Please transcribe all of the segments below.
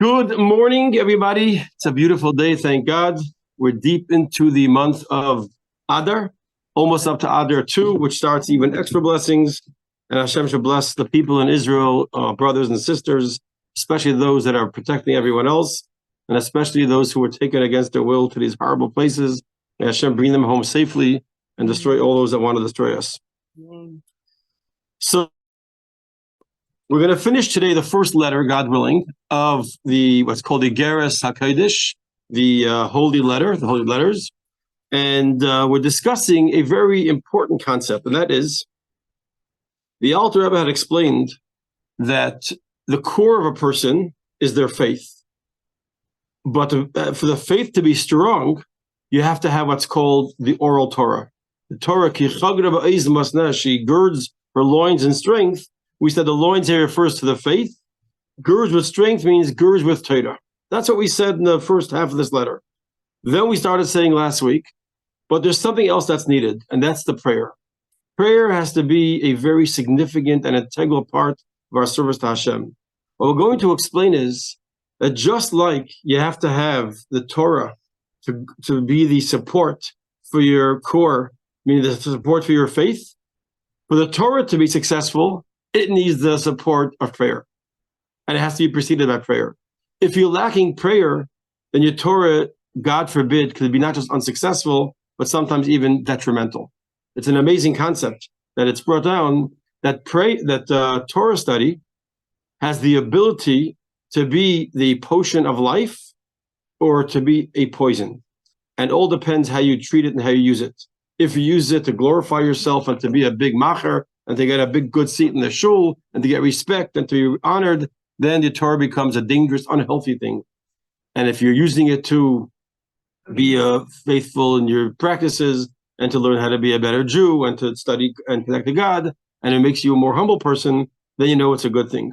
Good morning, everybody. It's a beautiful day, thank God. We're deep into the month of Adar, almost up to Adar 2, which starts even extra blessings. And Hashem should bless the people in Israel, brothers and sisters, especially those that are protecting everyone else, and especially those who were taken against their will to these horrible places. May Hashem bring them home safely and destroy all those that want to destroy us. So we're going to finish today the first letter, God willing, of the what's called the Iggeres Hakodesh, the holy letter, the holy letters. And we're discussing a very important concept, and that is the Alter Rebbe had explained that the core of a person is their faith. But for the faith to be strong, you have to have what's called the oral Torah. The Torah, she girds her loins in strength. We said the loins here refers to the faith. Girds with strength means girds with Torah. That's what we said in the first half of this letter. Then we started saying last week, but there's something else that's needed, and that's the prayer. Prayer has to be a very significant and integral part of our service to Hashem. What we're going to explain is that just like you have to have the Torah to be the support for your core, meaning the support for your faith, for the Torah to be successful, it needs the support of prayer. And it has to be preceded by prayer. If you're lacking prayer, then your Torah, God forbid, could be not just unsuccessful, but sometimes even detrimental. It's an amazing concept that it's brought down that Torah study has the ability to be the potion of life or to be a poison. And all depends how you treat it and how you use it. If you use it to glorify yourself and to be a big macher, and to get a big good seat in the shul, and to get respect, and to be honored, then the Torah becomes a dangerous, unhealthy thing. And if you're using it to be faithful in your practices, and to learn how to be a better Jew, and to study and connect to God, and it makes you a more humble person, then you know it's a good thing.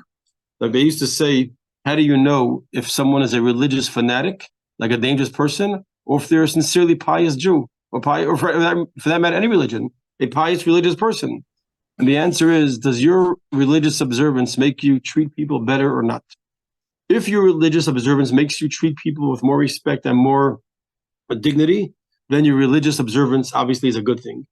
Like they used to say, how do you know if someone is a religious fanatic, like a dangerous person, or if they're a sincerely pious Jew, or for that matter, any religion, a pious religious person? And the answer is, does your religious observance make you treat people better or not? If your religious observance makes you treat people with more respect and more dignity, then your religious observance obviously is a good thing.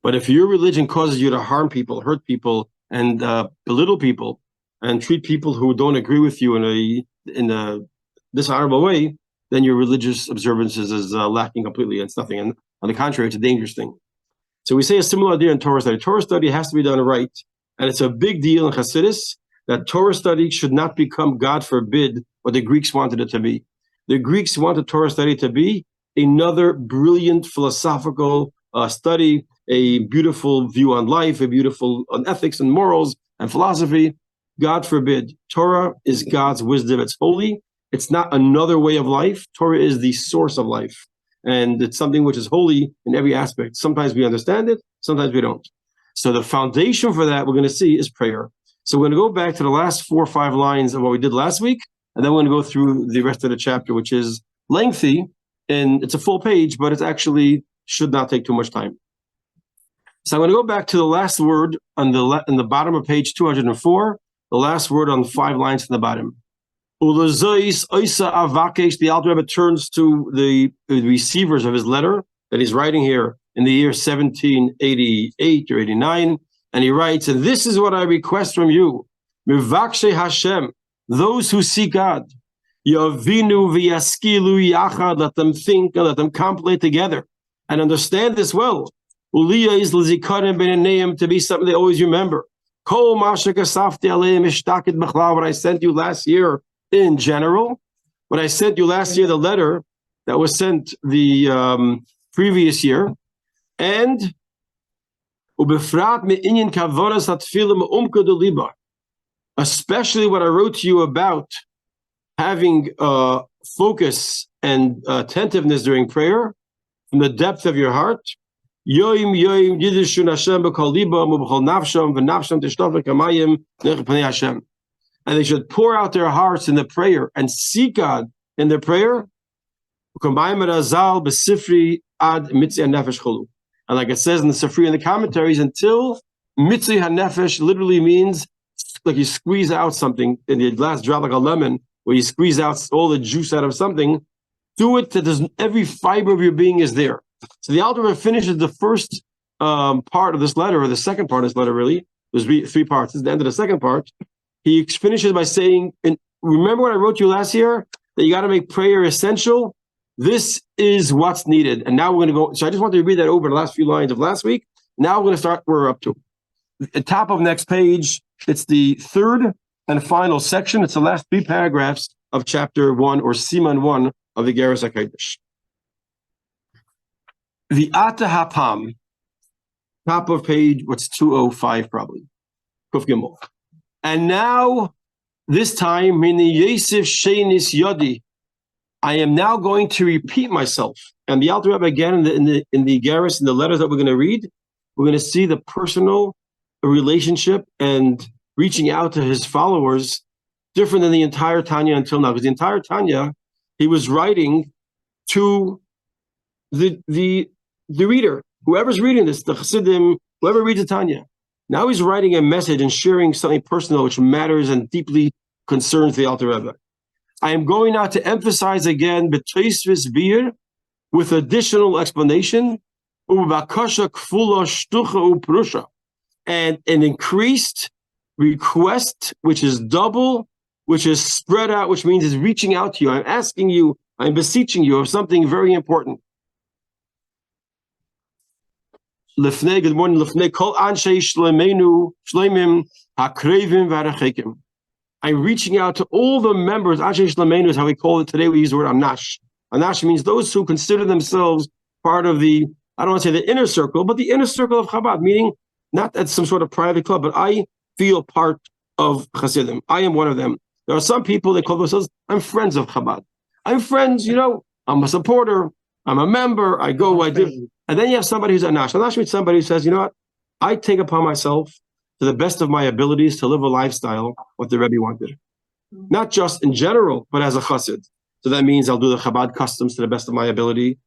But if your religion causes you to harm people, hurt people, and belittle people, and treat people who don't agree with you in a dishonorable way, then your religious observances is lacking completely. It's nothing. And on the contrary, it's a dangerous thing. So we say a similar idea in Torah study. Torah study has to be done right. And it's a big deal in Hasidus that Torah study should not become, God forbid, what the Greeks wanted it to be. The Greeks wanted Torah study to be another brilliant philosophical study, a beautiful view on life, a beautiful on ethics and morals and philosophy. God forbid. Torah is God's wisdom. It's holy. It's not another way of life. Torah is the source of life. And it's something which is holy in every aspect. Sometimes we understand it, sometimes we don't. So the foundation for that we're going to see is prayer. So we're going to go back to the last 4 or 5 lines of what we did last week, and then we're going to go through the rest of the chapter, which is lengthy, and it's a full page, but it actually should not take too much time. So I'm going to go back to the last word on the bottom of page 204, the last word on 5 lines from the bottom. The Alter Rebbe turns to the receivers of his letter that he's writing here in the year 1788 or 89, and he writes, and this is what I request from you, Mivakshe Hashem, those who seek God, Yavinu v'yaskilu yachad, let them think and let them contemplate together and understand this well. Uliya is l'zikarim b'neiim, to be something they always remember. Kol masha kasafti aleim ishtakid b'chlav, what I sent you last year. In general, when I sent you last year the letter that was sent the previous year, and especially what I wrote to you about having focus and attentiveness during prayer from the depth of your heart. And they should pour out their hearts in the prayer and seek God in their prayer. And like it says in the Sifri and the commentaries, until Mitzri HaNefesh literally means like you squeeze out something in the last drop like a lemon where you squeeze out all the juice out of something. Do it that there's every fiber of your being is there. So the Alter Rebbe finishes the first part of this letter, or the second part of this letter, really. There's three parts. This is the end of the second part. He finishes by saying, and remember what I wrote you last year? That you got to make prayer essential. This is what's needed. And now we're going to go. So I just wanted to read that over the last few lines of last week. Now we're going to start where we're up to. At the top of next page, it's the third and final section. It's the last 3 paragraphs of chapter 1, or Siman 1 of the Iggeres Hakodesh. The Ata Hapam, top of page, what's 205 probably. Kuf Gimel. And now, this time, Mini Yosef Shenis Yodi, I am now going to repeat myself. And the Alter Rebbe again in the Iggeres, in the letters that we're going to read, we're going to see the personal relationship and reaching out to his followers different than the entire Tanya until now. Because the entire Tanya, he was writing to the reader, whoever's reading this, the Chassidim, whoever reads the Tanya. Now he's writing a message and sharing something personal which matters and deeply concerns the Alter Rebbe. I am going now to emphasize again b'toisvis bir with additional explanation, ubakasha kfula shtucha uprusha, and an increased request which is double, which is spread out, which means is reaching out to you. I'm asking you, I'm beseeching you of something very important. Lefnei, good morning, Lefnei, kol anshe shleimenu, shleimim, hakrevim v'arachekim. I'm reaching out to all the members. Anshe shleimenu is how we call it today. We use the word anash. Anash means those who consider themselves part of the, I don't want to say the inner circle, but the inner circle of Chabad, meaning not at some sort of private club, but I feel part of Hasidim. I am one of them. There are some people that call themselves, I'm friends of Chabad. I'm friends, I'm a supporter, I'm a member, I go, I do. And then you have somebody who's anash. Anash means somebody who says, you know what, I take upon myself, to the best of my abilities, to live a lifestyle what the Rebbe wanted. Not just in general, but as a chassid. So that means I'll do the Chabad customs to the best of my ability.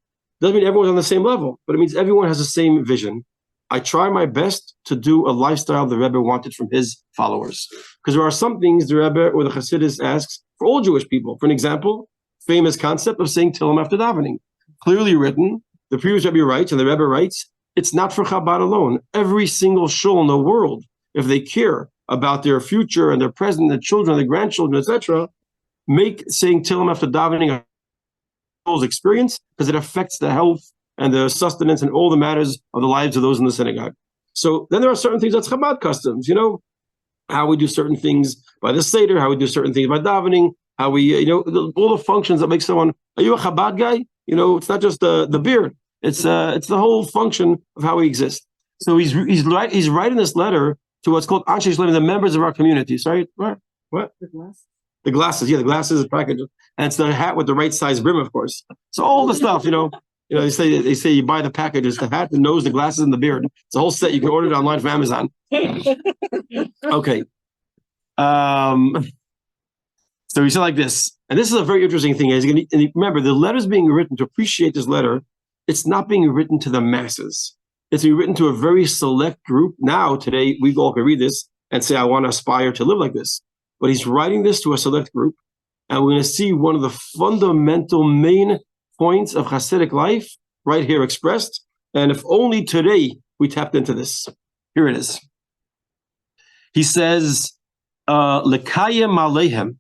Doesn't mean everyone's on the same level, but it means everyone has the same vision. I try my best to do a lifestyle the Rebbe wanted from his followers. Because there are some things the Rebbe or the Chassidus asks for all Jewish people. For an example, famous concept of saying Tehillim after davening. Clearly written, the previous Rebbe writes, and the Rebbe writes, it's not for Chabad alone. Every single shul in the world, if they care about their future and their present, their children, their grandchildren, etc., make saying Tehillim after davening a shul's experience, because it affects the health and the sustenance and all the matters of the lives of those in the synagogue. So then there are certain things that's Chabad customs, how we do certain things by the Seder, how we do certain things by davening, how we, all the functions that make someone, are you a Chabad guy? It's not just the beard. It's the whole function of how we exist. So he's writing this letter to what's called Anshe Shleimim, the members of our community. Sorry, what? The glasses. The glasses, yeah, the glasses is packaged, and it's the hat with the right size brim, of course. So all the stuff, they say you buy the package. It's the hat, the nose, the glasses, and the beard. It's a whole set. You can order it online from Amazon. Okay. So he said like this, and this is a very interesting thing. And remember, the letter's being written to appreciate this letter. It's not being written to the masses. It's being written to a very select group. Now, today, we all can read this and say, I want to aspire to live like this. But he's writing this to a select group, and we're going to see one of the fundamental main points of Hasidic life right here expressed. And if only today we tapped into this. Here it is. He says, Lekayim Alehem,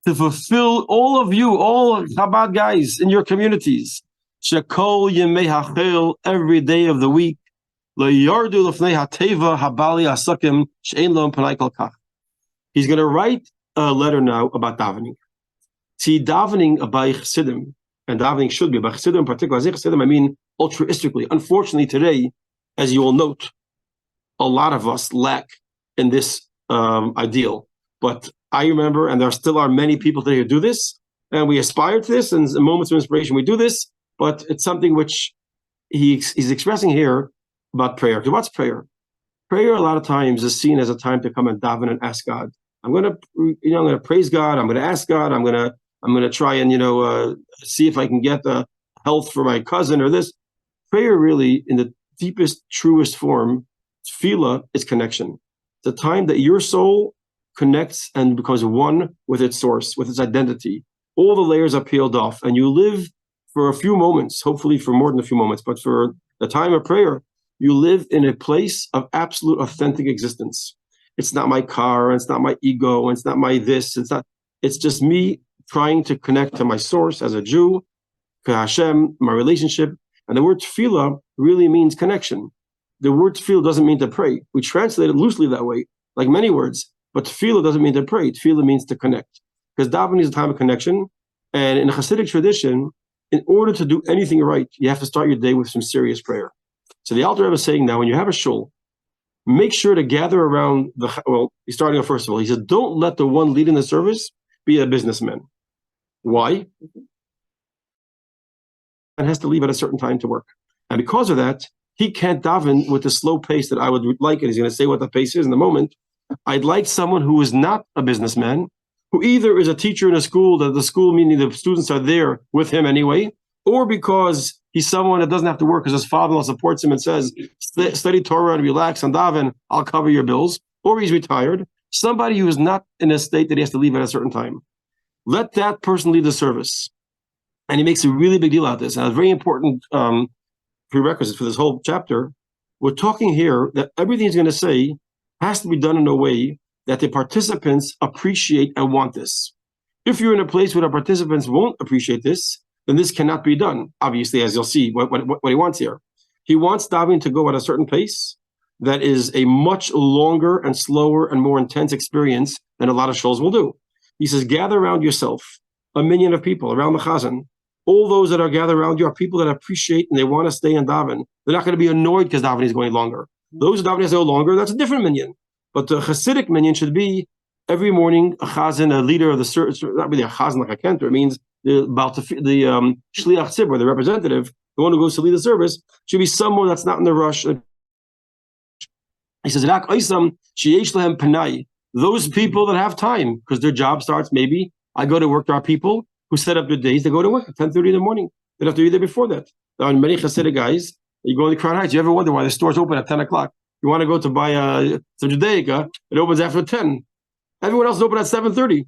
to fulfill all of you, all Chabad guys in your communities, Shekol Yemei Hachel, every day of the week, Le'yardu Lefnei Hateva Habali Asakim She'en Lo Panai Kol Kach. He's going to write a letter now about davening. See, davening by Chassidim, and davening should be by Chassidim in particular. As Chassidim, I mean altruistically. Unfortunately, today, as you will note, a lot of us lack in this ideal. But I remember, and there still are many people today who do this, and we aspire to this, and in moments of inspiration we do this, but it's something which he's expressing here about prayer. Because what's prayer? Prayer a lot of times is seen as a time to come and daven and ask God. I'm going to praise God. I'm going to ask God. I'm going to try and see if I can get the health for my cousin or this. Prayer really, in the deepest, truest form, tefillah, is connection. It's a time that your soul connects and becomes one with its source, with its identity. All the layers are peeled off, and you live for a few moments, hopefully for more than a few moments, but for the time of prayer, you live in a place of absolute authentic existence. It's not my car, it's not my ego, it's not my this, it's just me trying to connect to my source as a Jew, to Hashem, my relationship. And the word tefillah really means connection. The word tefillah doesn't mean to pray. We translate it loosely that way, like many words, but tefillah doesn't mean to pray. Tefillah means to connect. Because davening is a time of connection. And in the Hasidic tradition, in order to do anything right, you have to start your day with some serious prayer. So the Alter Rebbe is saying now, when you have a shul, make sure to gather around he's starting off first of all. He says, don't let the one leading the service be a businessman. Why? And has to leave at a certain time to work. And because of that, he can't daven with the slow pace that I would like, and he's going to say what the pace is in a moment. I'd like someone who is not a businessman, who either is a teacher in a school, that the school, meaning the students are there with him anyway, or because he's someone that doesn't have to work because his father-in-law supports him and says, study Torah and relax and daven, I'll cover your bills, or he's retired, somebody who is not in a state that he has to leave at a certain time. Let that person lead the service. And he makes a really big deal out of this. And a very important prerequisite for this whole chapter. We're talking here that everything he's going to say has to be done in a way that the participants appreciate and want this. If you're in a place where the participants won't appreciate this, then this cannot be done. Obviously, as you'll see, what he wants here. He wants davening to go at a certain pace that is a much longer and slower and more intense experience than a lot of shuls will do. He says, gather around yourself, a minion of people around the chazan. All those that are gathered around you are people that appreciate and they want to stay in daven. They're not going to be annoyed because davening is going longer. Those davening is no longer, that's a different minion. But the Hasidic minion should be every morning a chazan, a leader of the service, not really a chazan like a cantor. It means the shliach tzibur, the representative, the one who goes to lead the service, should be someone that's not in the rush. He says, "Rak oisam sheyesh lehem panai." Those people that have time, because their job starts maybe. I go to work. There are people who set up their days. They go to work at 10:30 in the morning. They don't have to be there before that. There are many Hasidic guys. You go in the Crown Heights. You ever wonder why the stores open at 10 o'clock? You want to go to buy some Judaica, it opens after 10. Everyone else is open at 7:30,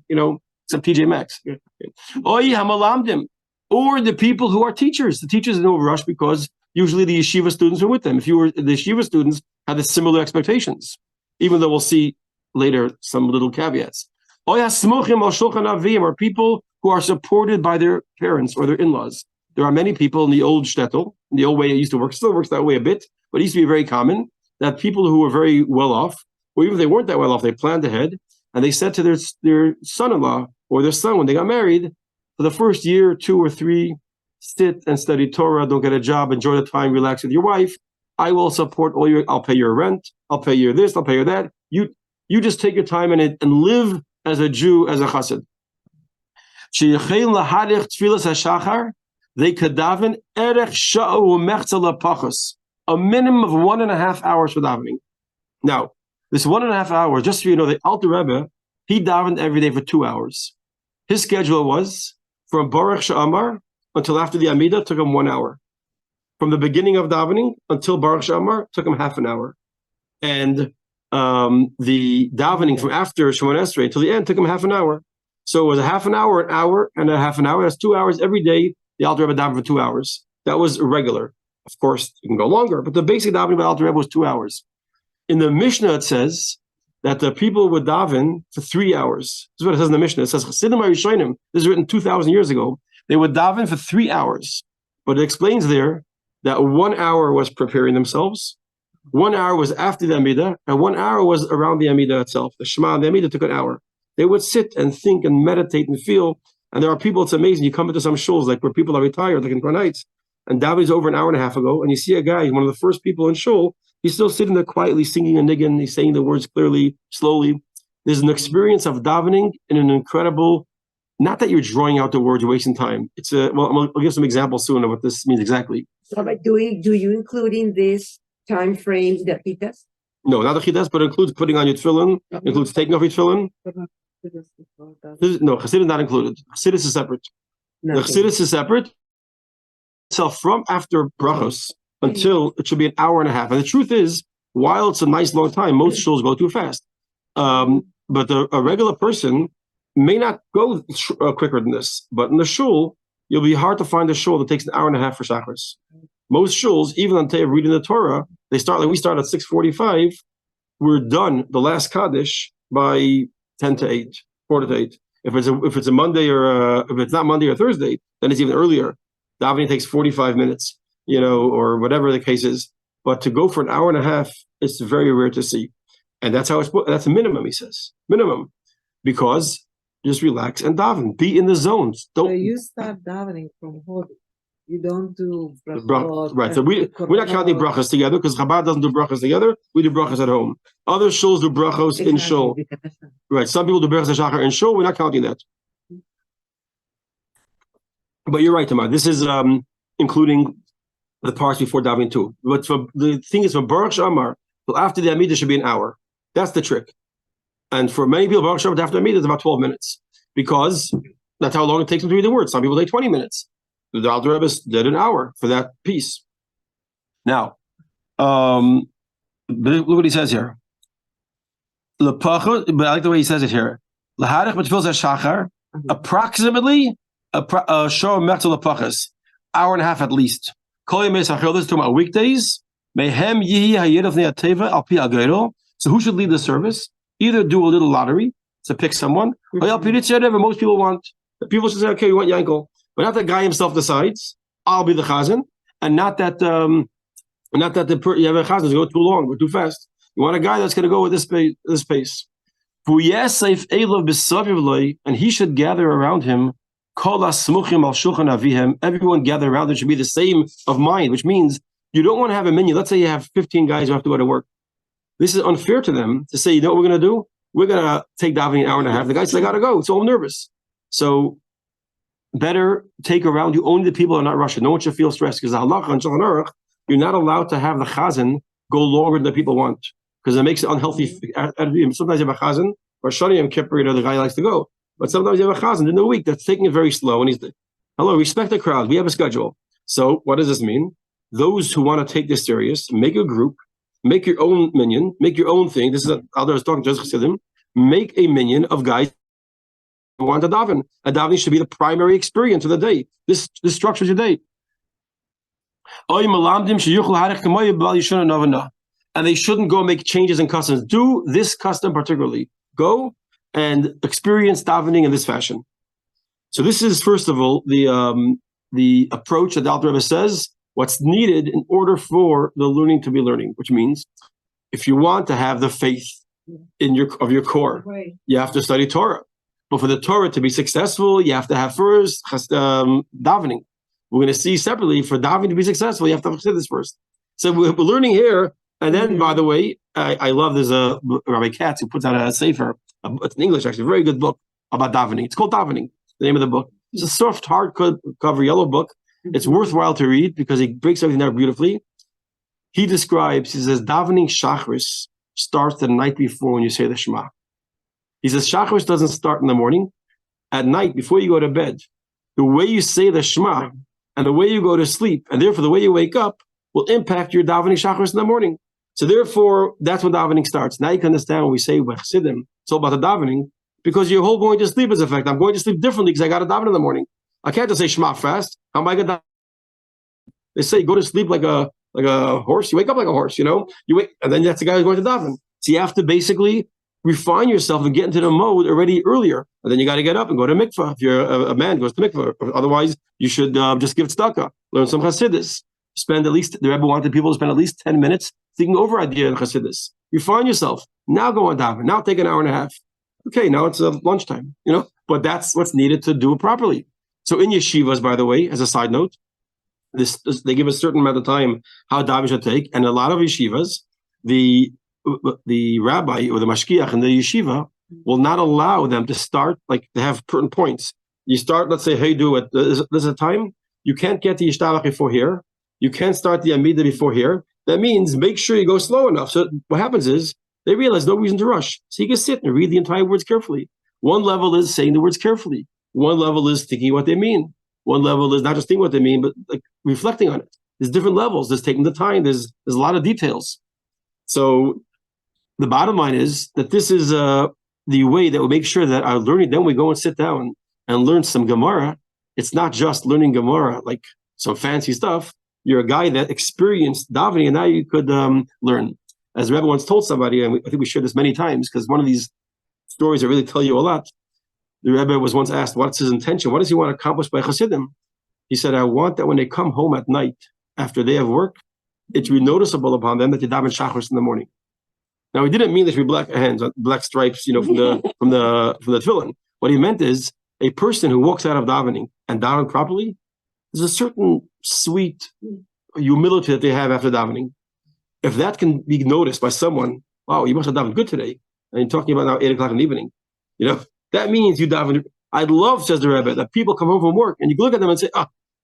except TJ Maxx. Or the people who are teachers. The teachers are in no rush because usually the yeshiva students are with them. If you were the yeshiva students had the similar expectations, even though we'll see later some little caveats. Or people who are supported by their parents or their in-laws. There are many people in the old shtetl, in the old way it used to work, still works that way a bit, but it used to be very common, that people who were very well off, or even if they weren't that well off, they planned ahead, and they said to their son-in-law or their son when they got married, for the first year, 2 or 3, sit and study Torah, don't get a job, enjoy the time, relax with your wife. I will support I'll pay your rent, I'll pay your this, I'll pay your that. You just take your time and live as a Jew, as a chassid. They could daven a minimum of 1.5 hours for davening. Now, this 1.5 hours, just so you know, the Alter Rebbe, he davened every day for 2 hours. His schedule was from Baruch Sha'amar until after the Amidah, took him 1 hour. From the beginning of davening until Baruch Sha'amar, took him half an hour. And the davening from after Shemon Esrei till the end took him half an hour. So it was a half an hour, and a half an hour. That's 2 hours every day. The Alter Rebbe davened for 2 hours. That was irregular. Of course, it can go longer, but the basic davening by Alter Rebbe was 2 hours. In the Mishnah, it says that the people would daven for 3 hours. This is what it says in the Mishnah. It says, Chassidim HaRishonim, this is written 2,000 years ago. They would daven for 3 hours. But it explains there that 1 hour was preparing themselves, 1 hour was after the Amidah, and 1 hour was around the Amidah itself. The Shema and the Amidah took an hour. They would sit and think and meditate and feel. And there are people, it's amazing, you come into some shuls, like where people are retired, like in Crown Heights, and davening's over an hour and a half ago, and you see a guy, one of the first people in shul, he's still sitting there quietly singing a niggun, he's saying the words clearly, slowly. There's an experience of davening in an incredible, not that you're drawing out the words, you're wasting time. I'll give some examples soon of what this means exactly. So, but do you include in this time frame the chitas? No, not the chitas, but it includes putting on your tefillin, includes taking off your tefillin. No, Chassidus is not included. Chassidus is separate. The Chassidus is separate. So from after brachos until it should be an hour and a half. And the truth is, while it's a nice long time, most shuls go too fast. a regular person may not go quicker than this. But in the shul, you'll be hard to find a shul that takes an hour and a half for shachris. Most shuls, even on the day of reading the Torah, they start like we start at 6:45. We're done the last Kaddish by 10 to 8, 4 to 8. If it's a Monday or if it's not Monday or Thursday, then it's even earlier. Davening takes 45 minutes, or whatever the case is. But to go for an hour and a half, it's very rare to see. And that's that's a minimum, he says. Minimum. Because just relax and daven. Be in the zones. So you start davening from Hod. You don't do brachot. Right. So we're not counting brachas together because Chabad doesn't do brachas together. We do brachas at home. Other shuls do brachos in shul. Right. Some people do brachas shachar in shul. We're not counting that. But you're right, Tamar. This is including the parts before davening too. But the thing is, for Baruch Shamar, well, after the Amidah should be an hour. That's the trick. And for many people, Baruch Shamar after the Amidah is about 12 minutes because that's how long it takes them to read the words. Some people take 20 minutes. The Alter Rebbe did an hour for that piece. Now, look what he says here. But I like the way he says it here. Approximately hour and a half at least. This is talking about weekdays. So who should lead the service? Either do a little lottery to pick someone, whatever most people want. People should say, okay, we want Yankel. But not that guy himself decides, I'll be the chazan, and not that you have a chazan to go too long or too fast. You want a guy that's going to go with this pace. And he should gather around him. Everyone gather around him should be the same of mind, which means you don't want to have a minion. Let's say you have 15 guys who have to go to work. This is unfair to them to say, you know what we're going to do? We're going to take davening an hour and a half. The guy says, I got to go. So I'm nervous. So better take around you only the people who are not Russian. No one should feel stressed because you're not allowed to have the chazan go longer than the people want because it makes it unhealthy. Sometimes you have a chazan or Shani and Kippur, the guy likes to go. But sometimes you have a chazan in the week that's taking it very slow. And he's, hello, respect the crowd. We have a schedule. So what does this mean? Those who want to take this serious, make a group, make your own minyan, make your own thing. This is Alter was talking to Chassidim. Make a minyan of guys who want to daven. A davening should be the primary experience of the day. This structures your day. And they shouldn't go make changes in customs. Do this custom particularly. Go and experience davening in this fashion. So this is, first of all, the approach that the Alter Rebbe says, what's needed in order for the learning to be learning, which means if you want to have the faith in your core, you have to study Torah. But for the Torah to be successful, you have to have first davening. We're going to see separately, for davening to be successful, you have to have this first. So we're learning here. And then, by the way, I love, there's a Rabbi Katz who puts out a sefer. It's in English, actually, a very good book about davening. It's called Davening, the name of the book. It's a soft, hardcover yellow book. It's worthwhile to read because he breaks everything down beautifully. He says, davening shachris starts the night before when you say the Shema. He says, shachris doesn't start in the morning. At night, before you go to bed, the way you say the Shema and the way you go to sleep, and therefore the way you wake up, will impact your davening shachris in the morning. So therefore, that's when davening starts. Now you can understand when we say Chassidim, it's all about the davening, because your whole going to sleep is affected. I'm going to sleep differently because I got to daven in the morning. I can't just say Shema fast. How am I going to? They say go to sleep like a horse. You wake up like a horse. You wake, and then that's the guy who's going to daven. So you have to basically refine yourself and get into the mode already earlier. And then you got to get up and go to mikvah. If you're a man, goes to mikvah. Otherwise, you should just give tzedakah, learn some chassidus. Spend at least, the Rebbe wanted people to spend at least 10 minutes thinking over idea in chassidus. Refine yourself. Now go on daven. Now take an hour and a half. Okay, now it's lunchtime. But that's what's needed to do it properly. So in yeshivas, by the way, as a side note, they give a certain amount of time how davening should take, and a lot of yeshivas, the rabbi or the mashkiach in the yeshiva will not allow them to start, like they have certain points. You start, let's say, hey, do it. There's a time you can't get the yishtabach before here. You can't start the amidah before here. That means make sure you go slow enough. So what happens is they realize no reason to rush. So you can sit and read the entire words carefully. One level is saying the words carefully. One level is thinking what they mean. One level is not just thinking what they mean, but like reflecting on it. There's different levels. There's taking the time. There's a lot of details. So the bottom line is that this is the way that we make sure that our learning, then we go and sit down and learn some Gemara. It's not just learning Gemara, like some fancy stuff. You're a guy that experienced davening, and now you could learn. As the Rebbe once told somebody, and I think we shared this many times, because one of these stories that really tell you a lot. The Rebbe was once asked, what's his intention? What does he want to accomplish by Hasidim? He said, I want that when they come home at night, after they have work, it should be noticeable upon them that they daven Shachris in the morning. Now, he didn't mean there should be black hands, black stripes, from the tefillin. What he meant is a person who walks out of davening and daven properly, there's a certain sweet humility that they have after davening. If that can be noticed by someone, wow, you must have davened good today. And you're talking about now 8 o'clock in the evening. That means you daven. I'd love, says the Rebbe, that people come home from work and you look at them and say,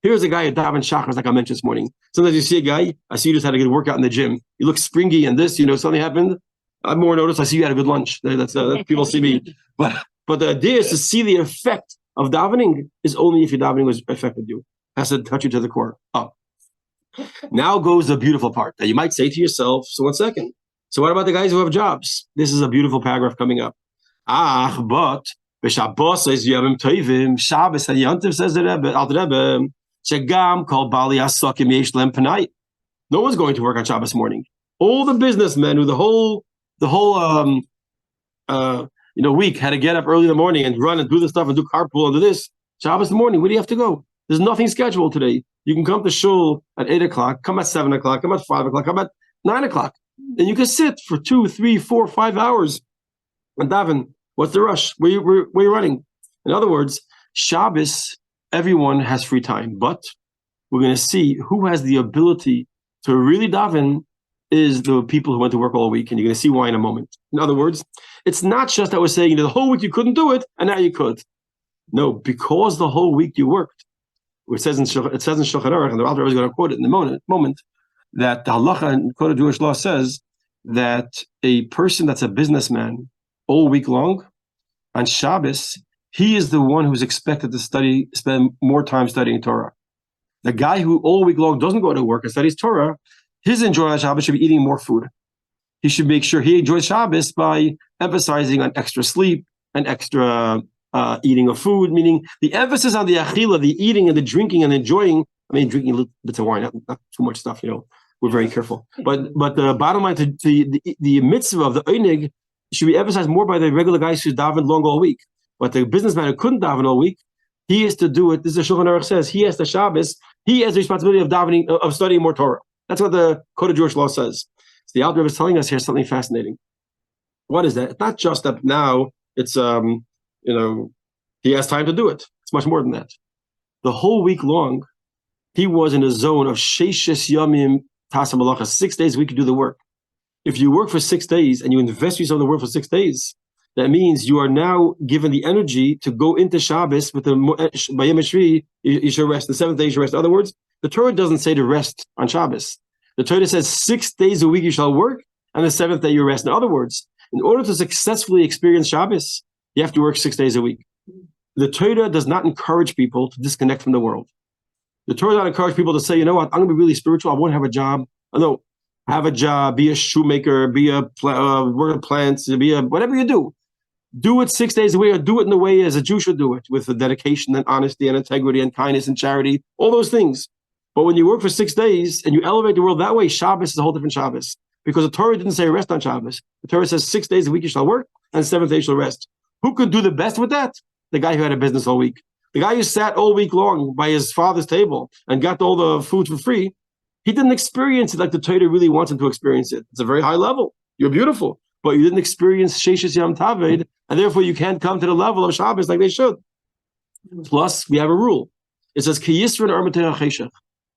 here's a guy who daven Shachris, like I mentioned this morning. Sometimes you see a guy, I see you just had a good workout in the gym. You look springy and this, something happened. I'm more noticed, I see you had a good lunch. That's people see me. But the idea is to see the effect of davening is only if your davening was affected you. Has to touch you to the core. Now goes the beautiful part. Now you might say to yourself, so 1 second. So what about the guys who have jobs? This is a beautiful paragraph coming up. But B'Shabbos says Yavim Tovim, Shabbos and Yantiv says the Rebbe, Alter Rebbe, Shegam kol Bali Asakim Yesh Lem Panai. No one's going to work on Shabbos morning. All the businessmen who the whole week had to get up early in the morning and run and do the stuff and do carpool and do this. Shabbos morning, where do you have to go? There's nothing scheduled today. You can come to shul at 8 o'clock, come at 7 o'clock, come at 5 o'clock, come at 9 o'clock. And you can sit for 2, 3, 4, 5 hours and daven. What's the rush? Where you running? In other words, Shabbos, everyone has free time, but we're going to see who has the ability to really daven is the people who went to work all week, and you're going to see why in a moment. In other words, it's not just that we're saying the whole week you couldn't do it, and now you could. No, because the whole week you worked. It says in Shulchan Aruch, and the Alter Rebbe is going to quote it in the moment, that the halacha in Code of Jewish law says that a person that's a businessman all week long, on Shabbos, he is the one who's expected to spend more time studying Torah. The guy who all week long doesn't go to work and studies Torah, his enjoyment of Shabbos should be eating more food. He should make sure he enjoys Shabbos by emphasizing on extra sleep and extra eating of food, meaning the emphasis on the achila, the eating and the drinking and enjoying. Drinking little bits of wine, not too much stuff, we're very careful. But the bottom line, the mitzvah of the einig should be emphasized more by the regular guys who daven long all week. But the businessman who couldn't daven all week, he is to do it. This is what Shulchan Aruch says. He has the Shabbos. He has the responsibility of davening, of studying more Torah. That's what the Code of Jewish law says. So the Alter Rebbe is telling us here something fascinating. What is that? It's not just that now it's he has time to do it. It's much more than that. The whole week long, he was in a zone of sheishes yamim tasa malacha. 6 days a week to do the work. If you work for 6 days and you invest yourself in the work for 6 days, that means you are now given the energy to go into Shabbos with the Bayim Shvi, you should rest. The 7th day you should rest. In other words, the Torah doesn't say to rest on Shabbos. The Torah says 6 days a week you shall work, and the 7th day you rest. In other words, in order to successfully experience Shabbos, you have to work 6 days a week. The Torah does not encourage people to disconnect from the world. The Torah does not encourage people to say, you know what, I'm going to be really spiritual. I won't have a job. No, have a job, be a shoemaker, be a work in plants, whatever you do. Do it 6 days a week, or do it in the way as a Jew should do it, with the dedication and honesty and integrity and kindness and charity, all those things. But when you work for 6 days and you elevate the world that way, Shabbos is a whole different Shabbos. Because the Torah didn't say rest on Shabbos. The Torah says 6 days a week you shall work, and 7th day you shall rest. Who could do the best with that? The guy who had a business all week. The guy who sat all week long by his father's table and got all the food for free, he didn't experience it like the Torah really wants him to experience it. It's a very high level. You're beautiful, but you didn't experience Sheishes Yam Taved, and therefore you can't come to the level of Shabbos like they should. Plus, we have a rule. It says, Ki Yisrin Armatei HaCheshech.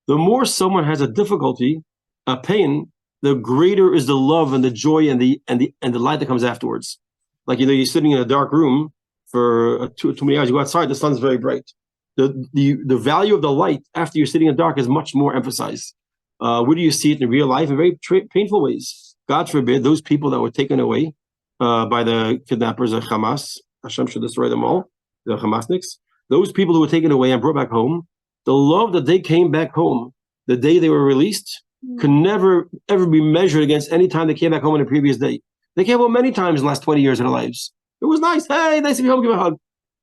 The more someone has a difficulty, a pain, the greater is the love and the joy and the light that comes afterwards. Like, you're sitting in a dark room for too many hours. You go outside, the sun's very bright. The value of the light after you're sitting in the dark is much more emphasized. Where do you see it in real life? In very painful ways. God forbid, those people that were taken away by the kidnappers of Hamas, Hashem should destroy them all, the Hamasniks, those people who were taken away and brought back home, the love that they came back home the day they were released can never, ever be measured against any time they came back home in the previous day. They came home many times in the last 20 years of their lives. It was nice. Hey, nice to be home. Give a hug.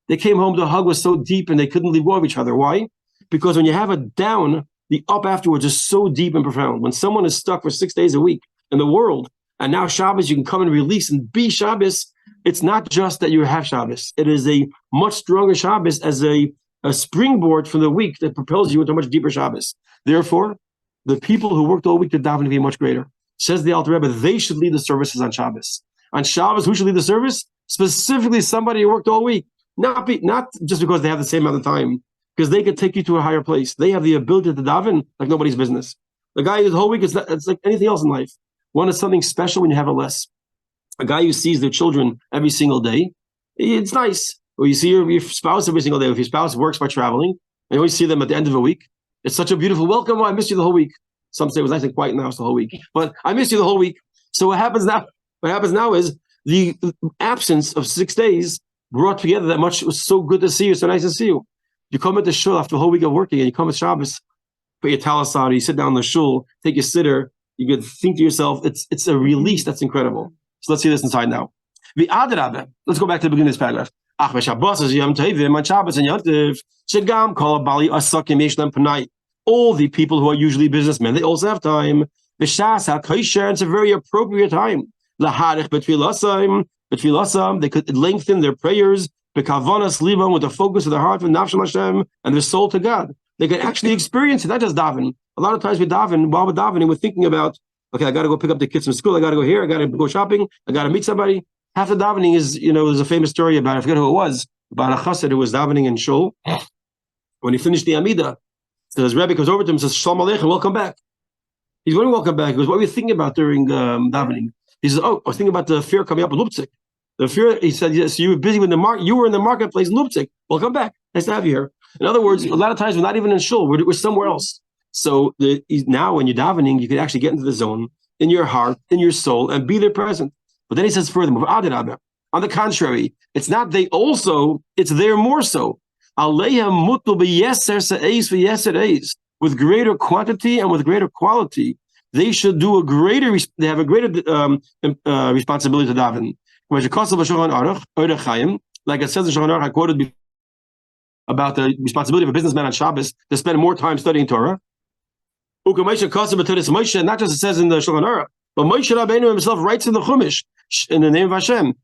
They came home. The hug was so deep, and they couldn't leave go of each other. Why? Because when you have a down, the up afterwards is so deep and profound. When someone is stuck for 6 days a week in the world, and now Shabbos, you can come and release and be Shabbos. It's not just that you have Shabbos. It is a much stronger Shabbos as a springboard for the week that propels you into a much deeper Shabbos. Therefore, the people who worked all week to daven to be much greater. Says the Alter Rebbe, they should lead the services on Shabbos. On Shabbos, who should lead the service? Specifically, somebody who worked all week. Not just because they have the same amount of time, because they could take you to a higher place. They have the ability to daven like nobody's business. The guy who's the whole week, it's like anything else in life. One is something special when you have it less. A guy who sees their children every single day, it's nice. Or you see your spouse every single day. If your spouse works by traveling, and you always see them at the end of a week, it's such a beautiful welcome. Oh, I missed you the whole week. Some say it was nice and quiet in the house the whole week, but I missed you the whole week. So what happens now? What happens now is the absence of 6 days brought together that much. It was so good to see you, so nice to see you. You come at the shul after a whole week of working, and you come at Shabbos, put your talis on, you sit down in the shul, take your sitter, you could think to yourself, it's a release that's incredible. So let's see this inside now. Let's go back to the beginning of this paragraph. All the people who are usually businessmen, they also have time. It's a very appropriate time. They could lengthen their prayers with the focus of their heart and their soul to God. They could actually experience it, not just daven. A lot of times we daven, while we're davening, we're thinking about, okay, I got to go pick up the kids from school. I got to go here. I got to go shopping. I got to meet somebody. Half the davening is, there's a famous story about, I forget who it was, about a chassid who was davening in shul. When he finished the Amidah, so his Rebbe comes over to him and says, Shalom Aleichem, welcome back. He's going to welcome back. He goes, what were you thinking about during davening? He says, oh, I was thinking about the fair coming up in Lupzik. The fair, he said, yes, you were busy with the market. You were in the marketplace in Lupzik. Welcome back. Nice to have you here. In other words, a lot of times we're not even in shul. We're somewhere else. So now when you're davening, you can actually get into the zone in your heart, in your soul, and be there present. But then he says furthermore, on the contrary, it's not they also, it's there more so. With greater quantity and with greater quality, they should do they have a greater responsibility to daven. Like it says in Shulchan Aruch, I quoted before about the responsibility of a businessman on Shabbos to spend more time studying Torah. Not just it says in the Shulchan Aruch, but Moshe Rabbeinu himself writes in the Chumash, in the name of Hashem,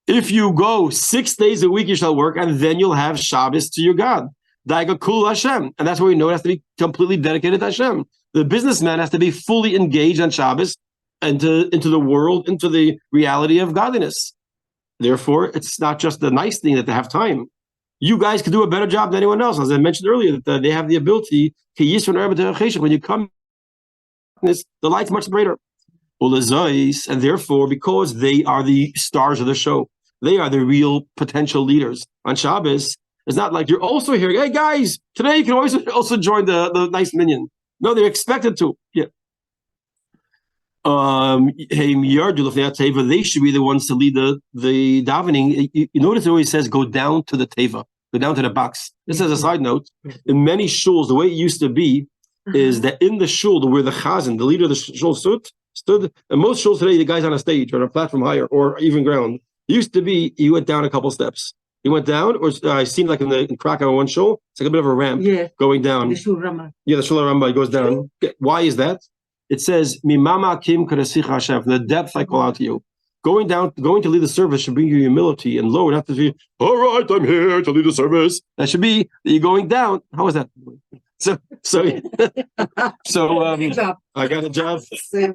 if you go 6 days a week, you shall work, and then you'll have Shabbos to your God. Hashem. And that's where we know it has to be completely dedicated to Hashem. The businessman has to be fully engaged on Shabbos and into the world, into the reality of godliness. Therefore, it's not just the nice thing that they have time. You guys can do a better job than anyone else. As I mentioned earlier, that they have the ability, when you come, the light's much greater. And therefore, because they are the stars of the show, they are the real potential leaders. On Shabbos, it's not like you're also here. Hey guys, today you can always also join the nice minyan. No, they're expected to. Yeah. They should be the ones to lead the davening. You notice it always says go down to the teva, go down to the box. This as a side note, in many shuls, the way it used to be is that in the shul where the chazan, the leader of the shul stood, and most shuls today, the guy's on a stage or on a platform higher or even ground. It used to be he went down a couple steps. He went down, or I seen like in Krakow one shul, it's like a bit of a ramp going down. The Shul Rama. Yeah, the Shul Rama goes down. Why is that? It says, "Mimama kim kadasich Hashem." From the depth I call out to you. Going to lead the service should bring you humility and low. It have to be, all right, I'm here to lead the service. That should be that you're going down. How is that? So I got a job.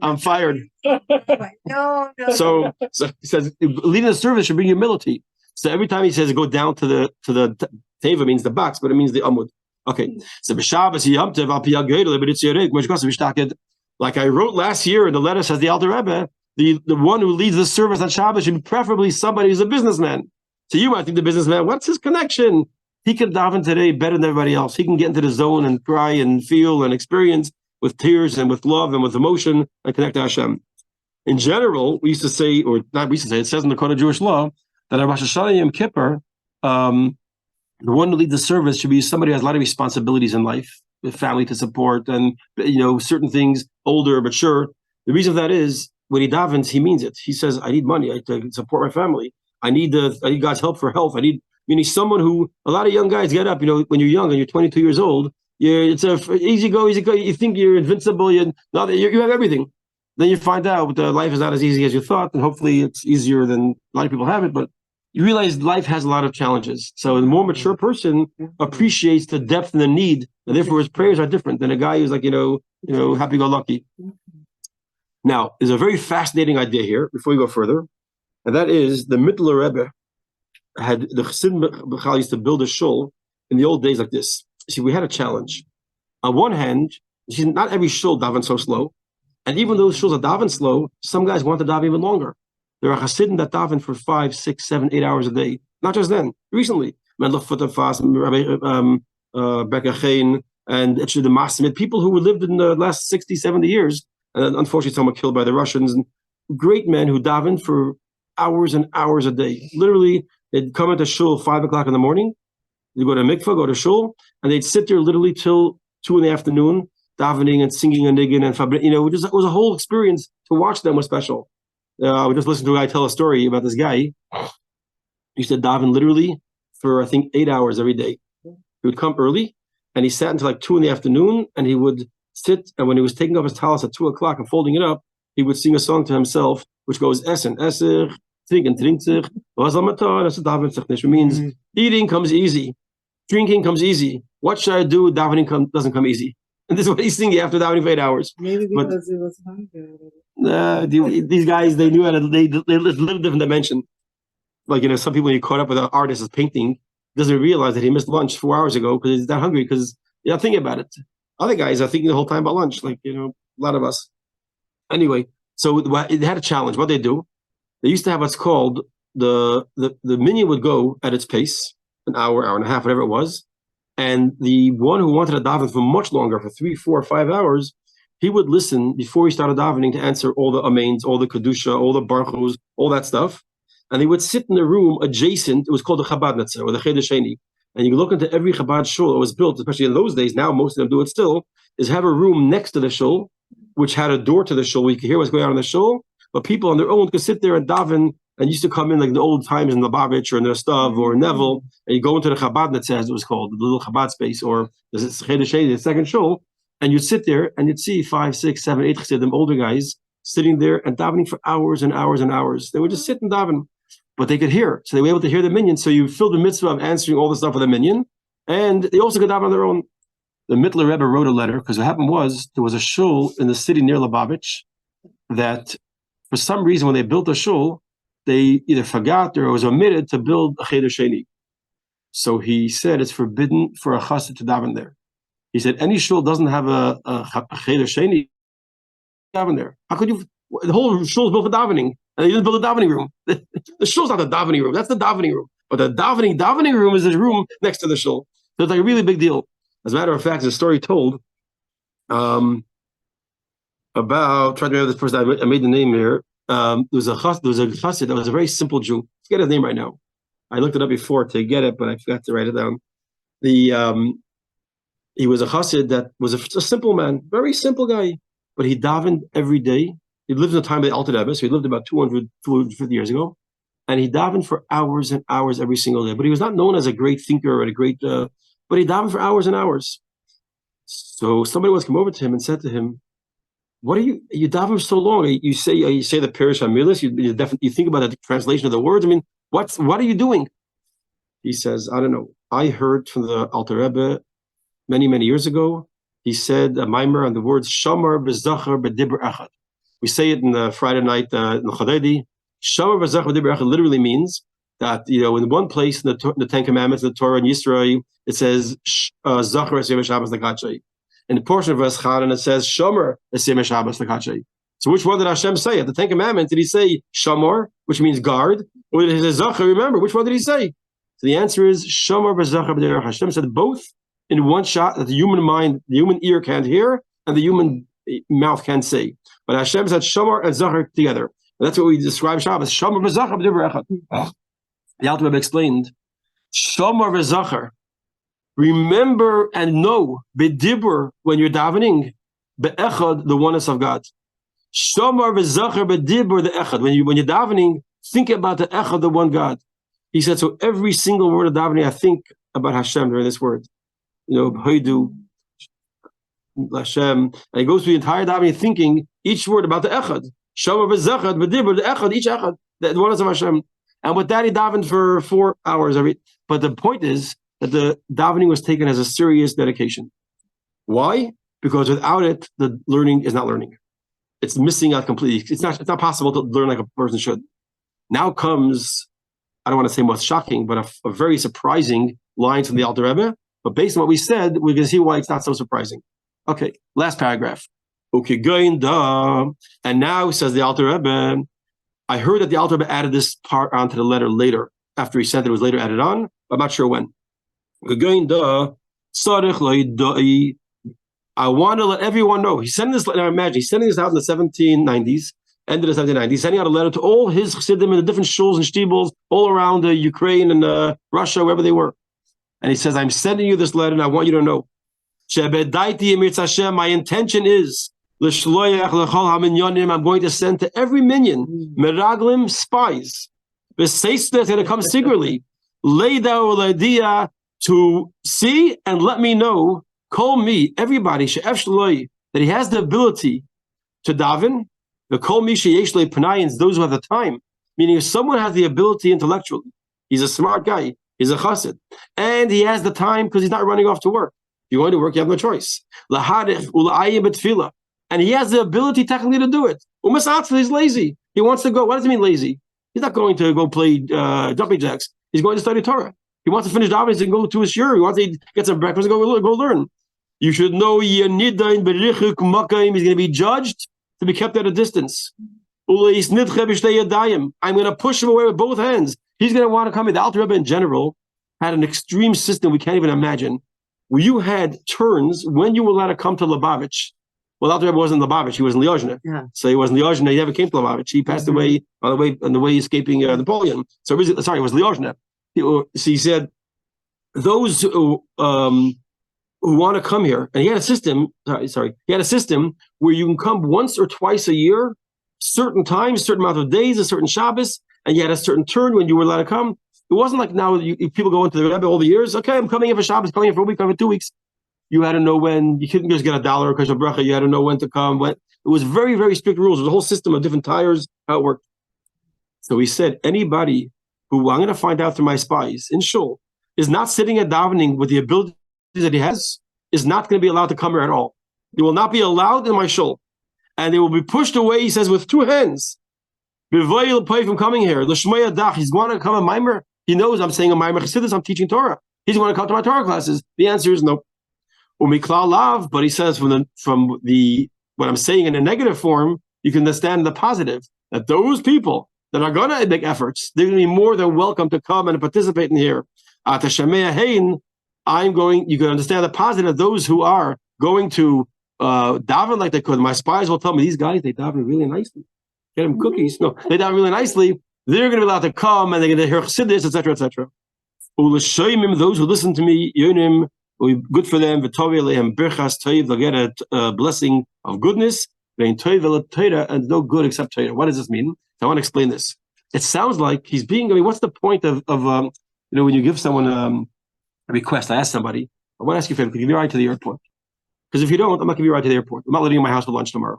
I'm fired. No. So he says leading the service should bring humility. So every time he says go down to the teva means the box, but it means the amud. Okay. So like I wrote last year in the letter, says the Alter Rebbe, the one who leads the service on Shabbos should be preferably somebody who's a businessman. So you might think the businessman, what's his connection? He can daven today better than everybody else. He can get into the zone and cry and feel and experience with tears and with love and with emotion and connect to Hashem. In general, we used to say, or not we used to say, it says in the Code of Jewish Law that at Rosh Hashanah Yom Kippur, the one who leads the service should be somebody who has a lot of responsibilities in life, with family to support and certain things, older, mature. The reason for that is when he davens, he means it. He says, I need money to support my family. I need God's help for health. Meaning someone who, a lot of young guys get up, when you're young and you're 22 years old, it's a easy go. You think you're invincible. You have everything. Then you find out life is not as easy as you thought, and hopefully it's easier than a lot of people have it. But you realize life has a lot of challenges. So the more mature person appreciates the depth and the need, and therefore his prayers are different than a guy who's like happy-go-lucky. Now, there's a very fascinating idea here before we go further, and that is the Alter Rebbe had the Chassidim B'chal used to build a shul in the old days like this. See, we had a challenge. On one hand, not every shul daven so slow. And even those shuls that daven slow, some guys want to daven even longer. There are Hasidim that daven for 5, 6, 7, 8 hours a day. Not just then. Recently, Mendel Futterfas, Rabbi Becca Chain, and the Masimid, people who lived in the last 60, 70 years, and unfortunately some were killed by the Russians, and great men who daven for hours and hours a day. Literally, they'd come into shul 5 o'clock in the morning, they'd go to mikvah, go to shul, and they'd sit there literally till 2 in the afternoon, davening and singing and niggin and it was a whole experience. To watch them was special. We just listened to a guy tell a story about this guy. He used to daven literally for I think 8 hours every day. He would come early and he sat until like 2 in the afternoon, and he would sit, and when he was taking off his talis at 2 o'clock and folding it up, he would sing a song to himself which goes Essen, Esser, Trink and Trink sich, which means eating comes easy, drinking comes easy. What should I do? Davening doesn't come easy. And this is what he's singing after davening for 8 hours. Maybe because it was hungry. These guys, they knew how to, they lived a little different dimension. Like, some people, when you caught up with an artist is painting, doesn't realize that he missed lunch 4 hours ago because he's that hungry because you're not thinking about it. Other guys are thinking the whole time about lunch, like, a lot of us. Anyway, so they had a challenge. What they do, they used to have what's called, the minyan would go at its pace, an hour, hour and a half, whatever it was. And the one who wanted to daven for much longer, for 3, 4, 5 hours, he would listen before he started davening to answer all the amens, all the kedusha, all the baruchos, all that stuff. And he would sit in the room adjacent. It was called the Chabad Netzer, or the Cheder Sheni. And you can look into every Chabad shul that was built, especially in those days. Now most of them do it still. Is have a room next to the shul, which had a door to the shul where you could hear what's going on in the shul. But people on their own could sit there and daven. And used to come in like the old times in Lubavitch or in the Stav or Neville, and you go into the Chabad Netzer, as it was called, the little Chabad space, or the Cheder Sheni, the second shul, and you'd sit there and you'd see 5, 6, 7, 8 Chassidim, older guys, sitting there and davening for hours and hours and hours. They would just sit and daven, but they could hear. So they were able to hear the minyan. So you filled the mitzvah of answering all the stuff with the minyan, and they also could daven on their own. The Alter Rebbe wrote a letter, because what happened was, there was a shul in the city near Lubavitch that, for some reason, when they built a shul, they either forgot or it was omitted to build a Cheder Sheni. So he said it's forbidden for a chassid to daven there. He said any shul doesn't have a Cheder Sheni, daven there. How could you? The whole shul is built for davening, and they didn't build a davening room. The shul's not the davening room; that's the davening room. But the davening room is the room next to the shul. So it's like a really big deal. As a matter of fact, there's a story told about. Trying to remember this person. I made the name here. There was a chassid that was a very simple Jew. I forget his name right now. I looked it up before to get it, but I forgot to write it down. He was a chassid that was a simple man, very simple guy, but he davened every day. He lived in the time of the Alter Rebbe, so he lived about 250 years ago, and he davened for hours and hours every single day. But he was not known as a great thinker or a great, but he davened for hours and hours. So somebody once came over to him and said to him, "What are you daven so long? You say the Parish Amilis. You think about the translation of the words. I mean, what are you doing?" He says, "I don't know. I heard from the Alter Rebbe many, many years ago. He said a mimer on the words Shamar b'Zachar b'Dibur Echad. We say it in the Friday night in the Chadedi. Shamar b'Zachar b'Dibur Echad literally means that in one place in the Ten Commandments, in the Torah and Yisrael, it says Zachar Esem Shabbos Lekachay. In the portion of Eschad, it says Shomer Esem Shabbos Lekachay. So which one did Hashem say? At the Ten Commandments, did he say Shamar, which means guard, or did he say Zachar? Remember, which one did he say? So the answer is Shamar b'Zachar b'Dibur Echad. Hashem said both in one shot that the human mind, the human ear can't hear, and the human mouth can't say. But Hashem said Shamar and Zachar together. And that's what we describe Shabbos. Shamar b'Zachar b'Dibur Echad. The Alter Rebbe explained, Shamar b'Zachar, remember and know, b'Dibur, when you're davening, b'Echad, the oneness of God. Shomar v'zacher b'dibur the echad. When you're davening, think about the echad, the one God. He said, so every single word of davening, I think about Hashem during this word. Hoidu, Hashem. And he goes through the entire davening thinking each word about the echad. Shomar v'zacher b'dibur the echad, each echad, the one is of Hashem. And with that, he davened for 4 hours. But the point is that the davening was taken as a serious dedication. Why? Because without it, the learning is not learning. It's missing out completely. It's not possible to learn like a person should. Now comes, I don't want to say what's shocking, but a very surprising line from the Alter Rebbe. But based on what we said, we can see why it's not so surprising. Okay, last paragraph. Okay, going da. And now, says the Alter Rebbe, I heard that the Alter Rebbe added this part onto the letter later. After he sent it, was later added on. I'm not sure when. Going da. I want to let everyone know. He's sending this letter. Now imagine he's sending this out in the 1790s, end of the 1790s. He's sending out a letter to all his chassidim in the different shuls and shtibels all around Ukraine and Russia, wherever they were. And he says, "I'm sending you this letter, and I want you to know, my intention is I'm going to send to every minyan meraglim spies. They're going to come secretly, to see and let me know." Call me, everybody, that he has the ability to daven. The call me penayins, those who have the time. Meaning, if someone has the ability intellectually, he's a smart guy, he's a chassid, and he has the time because he's not running off to work. If you're going to work, you have no choice. And he has the ability technically to do it. He's lazy. He wants to go. What does it mean lazy? He's not going to go play jumping jacks. He's going to study Torah. He wants to finish davening and go to his shiur. He wants to get some breakfast and go learn. You should know he's going to be judged to be kept at a distance. I'm going to push him away with both hands. He's going to want to come in. The Alter Rebbe in general had an extreme system we can't even imagine, where you had turns when you were allowed to come to Lubavitch. Well, Alter Rebbe wasn't Lubavitch; he was in Lyozhne. Yeah. So he was in Lyozhne. He never came to Lubavitch. He passed away on the way escaping Napoleon. So it was Lyozhne. So he said, those who want to come here, and he had a system. He had a system where you can come once or twice a year, certain times, certain amount of days, a certain Shabbos, and you had a certain turn when you were allowed to come. It wasn't like now people go into the Rebbe all the years. Okay, I'm coming in for Shabbos, coming in for a week, coming in for 2 weeks. You had to know when. You couldn't just get $1 because of bracha. You had to know when to come. When. It was very, very strict rules. There was a whole system of different tires, how it worked. So he said, anybody who I'm going to find out through my spies in shul is not sitting at davening with the abilities that he has, is not going to be allowed to come here at all. They will not be allowed in my shul. And they will be pushed away, he says, with 2 hands. From coming here. He's going to come a mimer. He knows I'm saying a mimer chassidus, I'm teaching Torah. He's going to come to my Torah classes. The answer is no. But he says from the what I'm saying in a negative form, you can understand the positive. That those people that are going to make efforts, they're going to be more than welcome to come and participate in here. You can understand the positive. Those who are going to daven like they could. My spies will tell me, these guys, they daven really nicely. Get them cookies. No, they daven really nicely. They're going to be allowed to come and they're going to hear chassidus, etc., etc. Those who listen to me, yonim, will be good for them. They'll get a blessing of goodness. And no good except Torah. What does this mean? I want to explain this. It sounds like he's being. What's the point of when you give someone a request? I ask somebody, I want to ask you a favor. Could you give me a ride to the airport? Because if you don't, I'm not giving you a ride to the airport. I'm not letting you in my house for lunch tomorrow.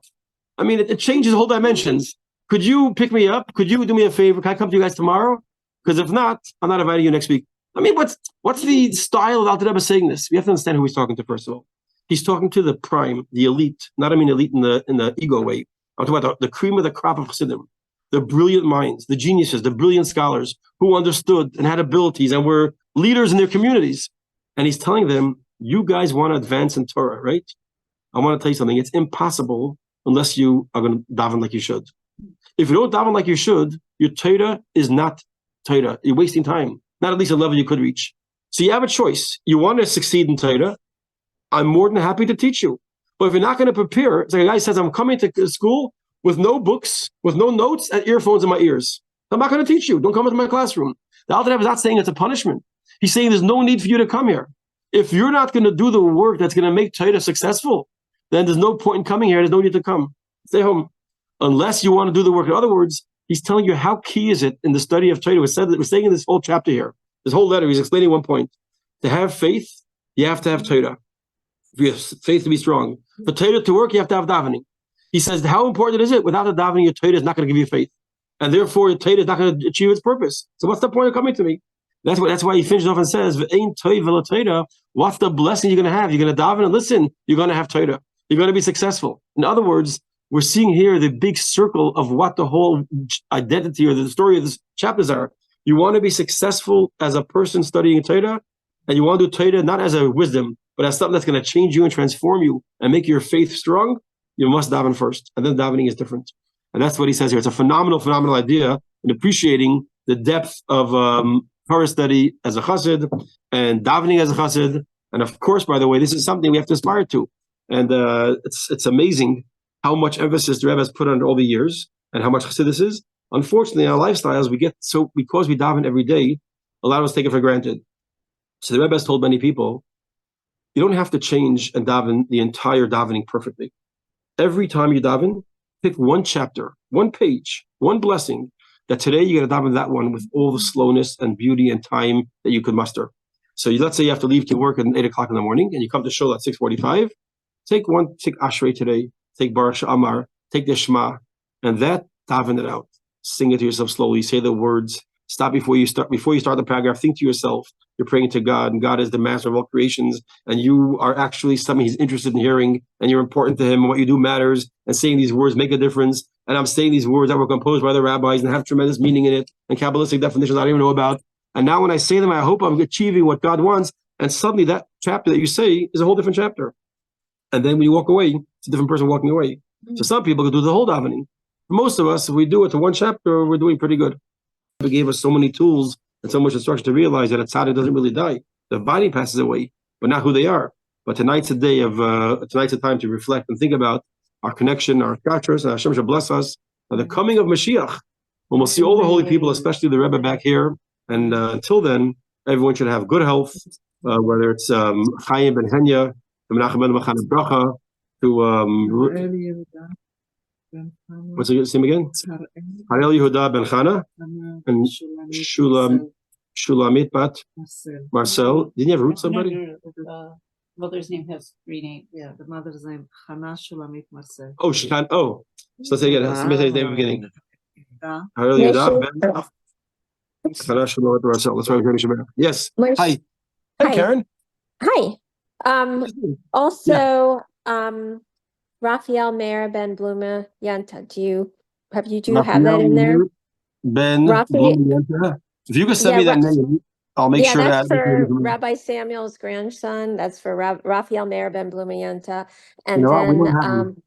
I mean, it changes the whole dimensions. Could you pick me up? Could you do me a favor? Can I come to you guys tomorrow? Because if not, I'm not inviting you next week. I mean, what's the style of Alter Rebbe saying this? We have to understand who he's talking to first of all. He's talking to the prime, the elite. Not elite in the ego way. I'm talking about the cream of the crop of chassidim, the brilliant minds, the geniuses, the brilliant scholars who understood and had abilities and were leaders in their communities. And he's telling them, you guys want to advance in Torah, right? I want to tell you something. It's impossible unless you are going to daven like you should. If you don't daven like you should, your Torah is not Torah. You're wasting time. Not at least a level you could reach. So you have a choice. You want to succeed in Torah, I'm more than happy to teach you. But if you're not going to prepare, it's like a guy says, I'm coming to school with no books, with no notes, and earphones in my ears. I'm not going to teach you. Don't come into my classroom. The Alter Rebbe is not saying it's a punishment. He's saying there's no need for you to come here. If you're not going to do the work that's going to make Torah successful, then there's no point in coming here. There's no need to come. Stay home. unless you want to do the work. In other words, he's telling you how key is it in the study of Torah. We're saying in this whole chapter here, this whole letter, he's explaining one point. To have faith, you have to have Torah. If you have faith to be strong. For Torah to work, you have to have davening. He says, how important is it? Without the davening, your Torah is not going to give you faith. And therefore, your Torah is not going to achieve its purpose. So what's the point of coming to me? That's why he finishes off and says, what's the blessing you're going to have? You're going to daven and listen. You're going to have Torah. You're going to be successful. In other words, we're seeing here the big circle of what the whole identity or the story of this chapters are. You want to be successful as a person studying Torah, and you want to do Torah not as a wisdom, but as something that's going to change you and transform you and make your faith strong. You must daven first, and then davening is different. And that's what he says here. It's a phenomenal idea in appreciating the depth of Torah study as a chassid and davening as a chassid. And of course, by the way, this is something we have to aspire to. And it's amazing how much emphasis the Rebbe has put on it all the years and how much chassid this is. Unfortunately, in our lifestyles, we get so, because we daven every day, a lot of us take it for granted. So the Rebbe has told many people, you don't have to change and daven the entire davening perfectly. Every time you daven, pick one chapter, one page, one blessing, that today you're going to daven that one with all the slowness and beauty and time that you could muster. So let's say you have to leave to work at 8 o'clock in the morning and you come to shul at 6:45. Take Ashrei today, take Baruch Amar, take the Shema, and that daven it out. Sing it to yourself slowly, say the words, stop before you start the paragraph, think to yourself, you're praying to God, and God is the master of all creations, and you are actually something he's interested in hearing, and you're important to him, and what you do matters, and saying these words make a difference, and I'm saying these words that were composed by the rabbis and have tremendous meaning in it, and Kabbalistic definitions I don't even know about, and now when I say them, I hope I'm achieving what God wants, and suddenly that chapter that you say is a whole different chapter. And then when you walk away, it's a different person walking away. So some people could do the whole davening. For most of us, if we do it to one chapter, we're doing pretty good. He gave us so many tools and so much instruction to realize that a tzaddik doesn't really die. The body passes away, but not who they are. But tonight's a day of tonight's a time to reflect and think about our connection, our kashras, and Hashem shall bless us. The coming of Mashiach, when we'll see all the holy people, especially the Rebbe back here. And until then, everyone should have good health, whether it's Chaim ben Henya, Menachem ben Machane Bracha, to what's his name again? Harel Yehuda ben Chana and Shulamit Bat Marcel. Didn't you have root somebody? The mother's name has 3 names. Yeah, the mother's name, Chana Shulamit Marcel. Oh, Shan. Oh, so let's say again. Let's say his name at the beginning. Yeah. Harel Yehuda ben Chana Shulamit Marcel. That's why I'm hearing Shabbat. Yes. Hi. Hi, Karen. Hi. Also, Raphael Meir Ben Bluma Yanta. Do you have that in there? Ben Raphael. Bluma. If you could send me that name, I'll make sure that's that. for Rabbi Samuel's grandson. That's for Raphael Meir Ben Bluma Yanta. And we don't have then him.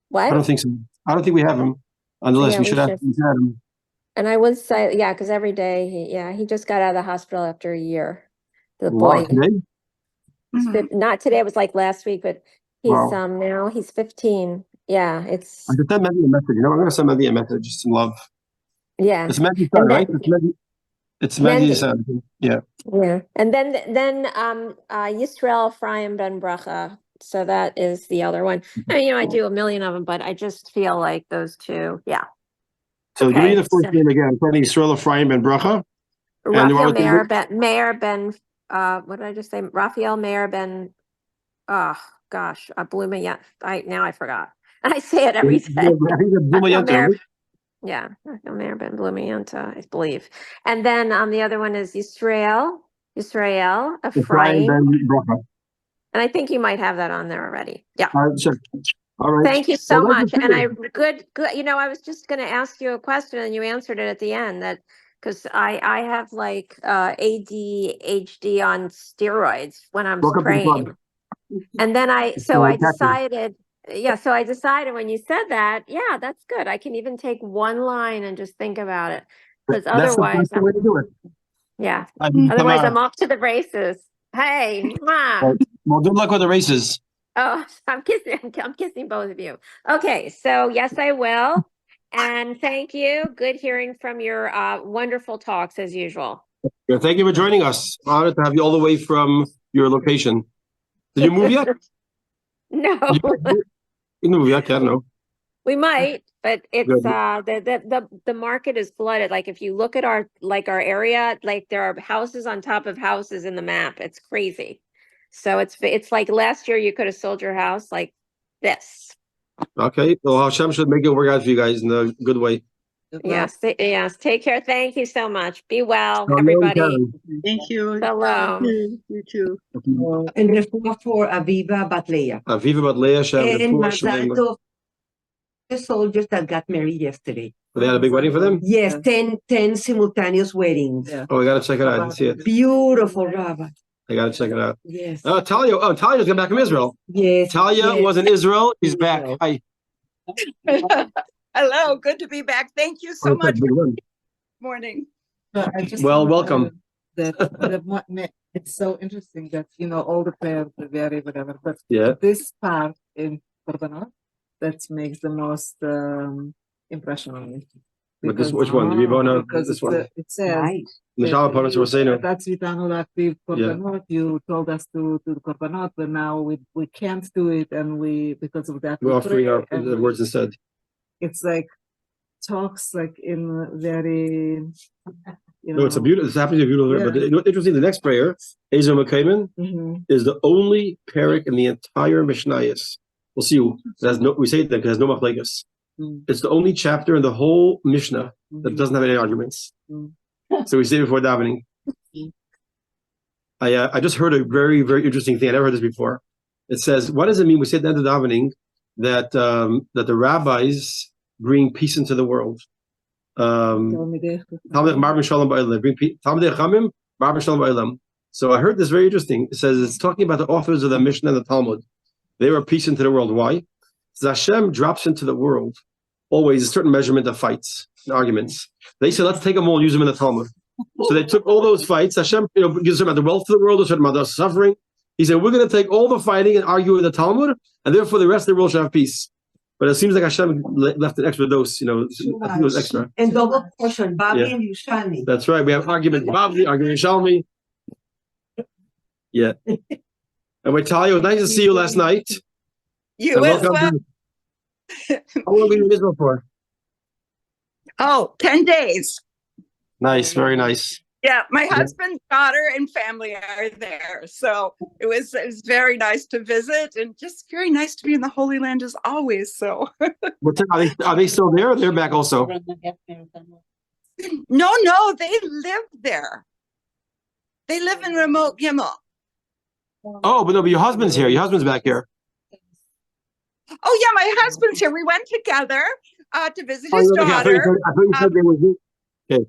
what? I don't think so. I don't think we have him on the list. Yeah, we should have him. And I would say, because every day he just got out of the hospital after a year. The boy. Today? Not today, it was like last week, but he's now he's 15. Yeah, it's I could send Mendy a message. I'm gonna send Mendy a message, just some love. Yeah. It's Mendy's son, right? It's Mendy's son. Yeah. Yeah. And then Yisrael Ephraim Ben Bracha. So that is the other one. I mean, I do a million of them, but I just feel like those two. Yeah. So give me the first name again. I'm putting Yisrael Ephraim Ben Bracha. Raphael Meir Ben what did I just say? Raphael Meir Ben Bluma Yanta. Now I forgot. I say it every day. Yeah, Raphael Meir Ben Bluma Yanta, I believe. And then the other one is Yisrael Ephraim Ben Bracha. And I think you might have that on there already. Yeah. Sure. All right. Thank you so much. And good. I was just going to ask you a question and you answered it at the end because I have like ADHD on steroids when I'm praying. And then I decided when you said that, yeah, that's good. I can even take one line and just think about it. Because otherwise, that's the way to do it. Yeah. Otherwise, I'm off to the races. Hey, Mom. Well, good luck with the races. Oh, I'm kissing both of you. Okay, so yes, I will. And thank you. Good hearing from your wonderful talks as usual. Yeah, thank you for joining us. Honored to have you all the way from your location. Did you move yet? No. You move yet? I don't know. We might. But it's Good. the market is flooded. Like if you look at our area, like there are houses on top of houses in the map. It's crazy. So it's like last year you could have sold your house like this. Okay. Well, Hashem should make it work out for you guys in a good way. Yes, yes. Take care. Thank you so much. Be well, Shalom, everybody. Karen. Thank you. Shalom. You too. And refuah for Aviva Batleya. Aviva Bat Leah, Hashem, And Refuah Mazal Shalem. Tov, the soldiers that got married yesterday. They had a big wedding for them? Yes, Yeah. 10 simultaneous weddings. Yeah. Oh, I gotta check it out. I didn't see it. Beautiful, Rabbi. I gotta check it out. Yes. Talia. Oh, Talia's got back from Israel. Yes. Talia yes. was in Israel. She's back. Hi. Hello, good to be back. Thank you so Oh, much. big one. Morning. I just Well, want to welcome. add that it's so interesting that all the prayers are very whatever, but Yeah. this part in Korbanot that makes the most impression on me. But this, which one? Because This one. it says Right. The Shalom Parnas were saying. that's Vitanu Laktiv Korbanot. You told us to do the Korbanot, but now we can't do it, and because of that We're offering pray, our and the words instead. it's like talks like in very No, it's a beautiful. It's happens to be a beautiful. Yeah. But you know, interesting. The next prayer, Ezer Mekayman, Mhm. is the only parak in the entire Mishnayos. We'll see. We say that because it has no machlekes. Mm. It's the only chapter in the whole Mishnah that Mhm. doesn't have any arguments. Mm. So we say it before davening. Mm. I just heard a very, very interesting thing. I never heard this before. It says, what does it mean? We say at the end of davening that that the rabbis bring peace into the world. Talmidei Talmidei Chachamim Shalom Ba'olam. Bring Talmidei Chachamim Ba'olam Shalom Ba'olam. So I heard this very interesting. It says it's talking about the authors of the Mishnah and the Talmud. They were peace into the world. Why? Because Hashem drops into the world always a certain measurement of fights and arguments. They said, let's take them all and use them in the Talmud. So they took all those fights. Hashem gives them about the wealth of the world, about the suffering. He said, we're going to take all the fighting and argue in the Talmud, and therefore the rest of the world should have peace. But it seems like Hashem left an extra dose, I think it was extra. And double portion, Bobby Yeah. and Yushani. That's right. We have argument Bavli, argument Shalmi. Yeah. And with Talia, it was nice to see you last night. You And as welcome well. back. How long were you in Israel for? Oh, 10 days. Nice, very nice. Yeah, my husband, daughter, and family are there. So it was very nice to visit and just very nice to be in the Holy Land as always. So Are they still there? Or they're back also. no, they live there. They live in remote Gimel. Oh, but your husband's here. Your husband's back here. Oh yeah, my husband's here. We went together to visit his Okay, I thought you said they were here. Okay.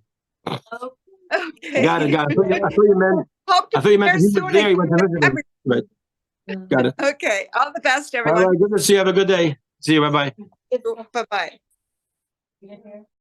Got it. I thought you meant. Hope to I thought you meant be he was soon there. He went to visit him. again. Right. Got it. Okay. All the best, All everyone. right. Good to see you. Have a good day. See you. Bye bye. Bye bye.